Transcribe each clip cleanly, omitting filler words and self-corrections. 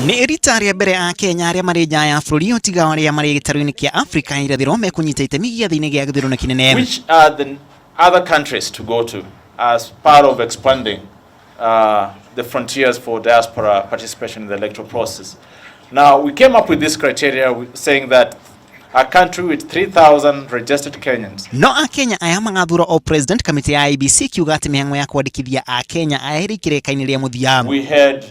Ni eritaria mbere a Kenya aria mari nja ya bururi otiga aria mari gitaru-ini kia Afrika irathiro mekunyita itemi gia thiini gia githurano kinene. Which are the other countries to go to as part of expanding the frontiers for diaspora participation in the electoral process. Now, we came up with this criteria saying that a country with 3,000 registered Kenyans. No a Kenya aya magathura o president committee ya IEBC kiuga ati mihango ya kwandikithia a Kenya aya iri kirekaini ria muthia. We had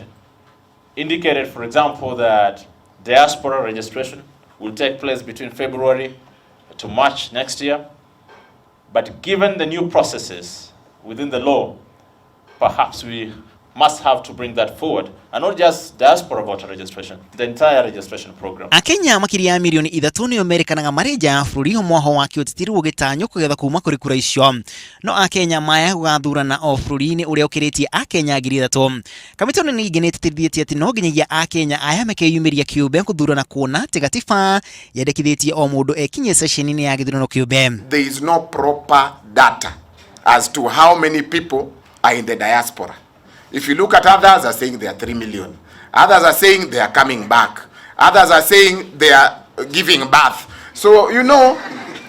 indicated, for example, that diaspora registration will take place between February to March next year. But given the new processes within the law, perhaps we must have to bring that forward, and not just diaspora voter registration, the entire registration program. Akenya makiria milioni 3 ni Amerikanaga mareja ya bururi mwaho wa kiotitiru gitanyo kugetha kuma kuri kura icio. No Akenya maya gugathurana o bururi-ini uria ukiritie Akenya 3,000. Kamiti ni igenetithithietie ati no nginyagia Akenya aya makeyumiria kiumbe kuthurana kuona tigatiba yendekithietie o mundu ekinye session-ini ya githurano kiumbe. There is no proper data as to how many people are in the diaspora. If you look at others are saying they are 3 million. Others are saying they are coming back. Others are saying they are giving birth. So, you know,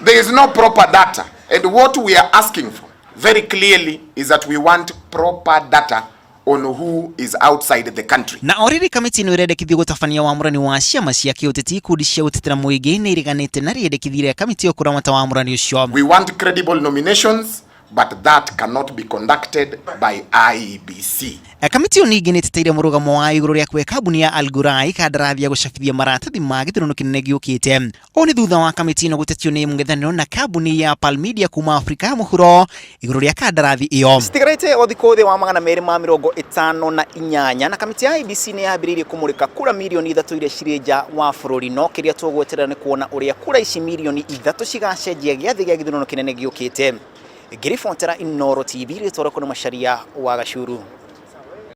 there is no proper data. And what we are asking for very clearly is that we want proper data on who is outside the country. Na already kamiti no irendekithio gutafania wamurani wa ciama cia kiuteti kundi cia gutetera muigi ni iriganite na riendekithire kamiti okuramata wamurani ucio. We want credible nominations, but that cannot be conducted by IEBC. Kamiti ni igenetiteire murugamo wa iguru ria kwe kabuni ya Al Ghurair kandarathi ya gucabithia maratathi ma githurano kinene giukite. O ni thutha wa kamiti no gutetio ni mung'ethaniro na kabuni ya Pearl Media kuma Afrika ya muhuro iguru ria kandarathi iyo. Stigarite o thikũ thĩ wa 258 na kamiti ya IEBC ni yambĩrĩirie kumurika kura milioni 3 iria cirĩ nja wa bũrũri, no kĩrĩa tũgweterera ni kuona uria kura ici milioni 3 cigacenjia gĩathĩ gĩa githurano kinene giukite. Girifontera Inoro TV ritwara kuna Macharia wa Gachuru.